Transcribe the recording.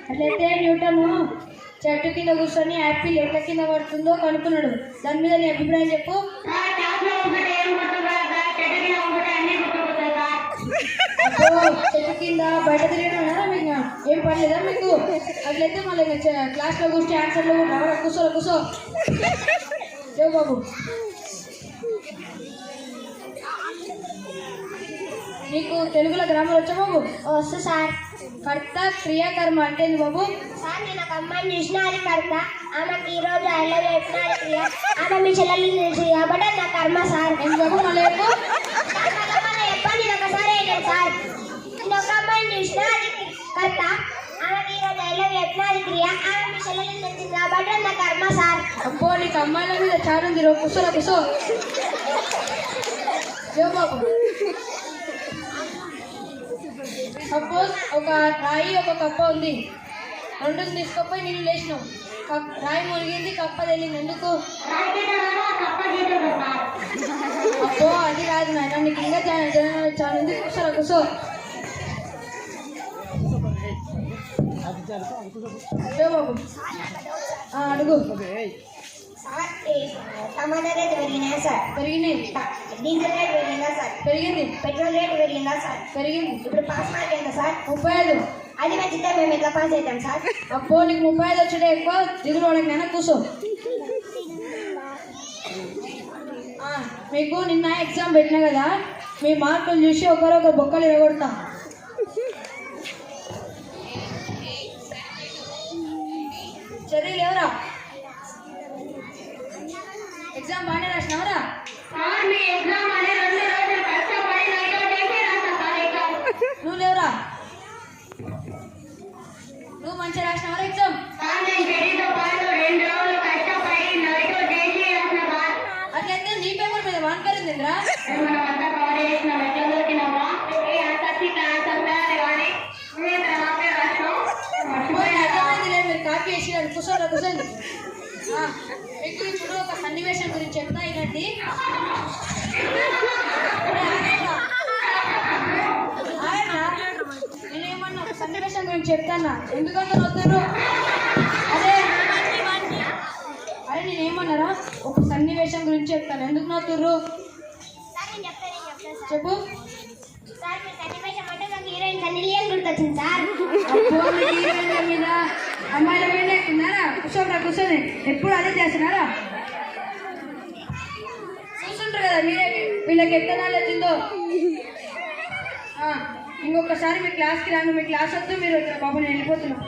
అట్లయితే న్యూటన్ చెట్టు కింద కూర్చొని యాపిల్ ఎట్ల కింద పడుతుందో కనుక్కున్నాడు. దాని మీద నీ అభిప్రాయం చెప్పు. చెట్టు కింద బయట తిరిగినా మీకు ఏం పర్లేదా మీకు? అట్లయితే మళ్ళీ క్లాస్లో కూర్చొని ఆన్సర్లు కూర్చో లేవు బాబు. నీకు తెలుగులో గ్రామర్ వచ్చా బాబు? వస్తా సార్. కర్త క్రియాకర్మ అంటే ఏంది బాబు? సార్ నేను ఒక అమ్మాయిని చూసిన, అది కర్త. ఆమెకి ఈరోజు ఐ లవ్ యూ చెప్పిన, అది క్రియ. ఆమె మీ చెల్లెలు తెలుసు కాబట్టి నా కర్మ సార్. ఏం బాబు మళ్ళీ చెప్పు. చెప్పండి నేను ఒకసారి ఏంటంటే సార్, నేను ఒక అమ్మాయిని చూసిన, అది కర్త. ఆమెకి ఈరోజు ఐ లవ్ యూ చెప్పిన, అది క్రియ. ఆమె మీ చెల్లెలు తెలుసు కాబట్టి నా కర్మ సార్. అబ్బో నీకు అమ్మాయిల మీద చాలా ఉంది. కూర్చో లేవు బాబు. సపోజ్ ఒక రాయి ఒక కప్ప ఉంది. రెండుని తీసుకపోయి నీళ్ళు లేచినావు. రాయి మునిగింది, కప్ప తెలియదు. ఎందుకు? అబ్బో అది కాదు నాయన, నీకు ఇంకా చాలా ఉంది. కూర్చో లేవు బాబు. అడుగు. సార్ టమాటా రేట్ పెరిగినాయా సార్? పెరిగింది. డీజిల్ రేట్ పెరిగిందా సార్? పెరిగింది. పెట్రోల్ రేట్ పెరిగిందా సార్? పెరిగింది. ఇప్పుడు పాస్ మార్క్ ఎంత సార్? 35. అది పెంచితే మేము ఎట్లా పాస్ అవుతాం సార్? అబ్బో నీకు 35 వచ్చే ఎక్కువ. దిగులు వాళ్ళకి నేను కూర్చో. మీకు నిన్న ఎగ్జామ్ పెట్టినా కదా, మీ మార్కులు చూసి ఒకరొక బొక్కలు ఇవ్వగొడతా. చదివి లేవరా? ఎగ్జామ్ బాగానే రాసినావరా? నువ్వు లేవరా? నువ్వు మంచిగా రాసినావరా ఎగ్జామ్? అట్లయితే నీ పేపర్ మీద వాన్కరిందిరా. అర్థమైంది లేదు, మీరు కాపీ వేసి కూర్చోండి. మీకు ఇప్పుడు ఒక సన్నివేశం గురించి చెప్తా ఇలాంటి. నేనేమన్నా ఒక సన్నివేశం గురించి చెప్తానా? ఎందుకంటే వద్దరు. అరే నేనేమన్నారా? ఒక సన్నివేశం గురించి చెప్తాను. ఎందుకు నవ్వుతుర్రు? చెప్పు. మీద అమ్మాయిల మీద ఎక్కున్నారా? కూర్చొని ఎప్పుడు అదే చేస్తున్నారా? చూస్తుంటారు కదా మీరే, వీళ్ళకి ఎంత నాలెడ్జ్ ఉందో. ఇంకొకసారి మీ క్లాస్కి రాను. మీ క్లాస్ వద్దు, మీరు ఇక్కడ బాబు నేను వెళ్ళిపోతున్నాను.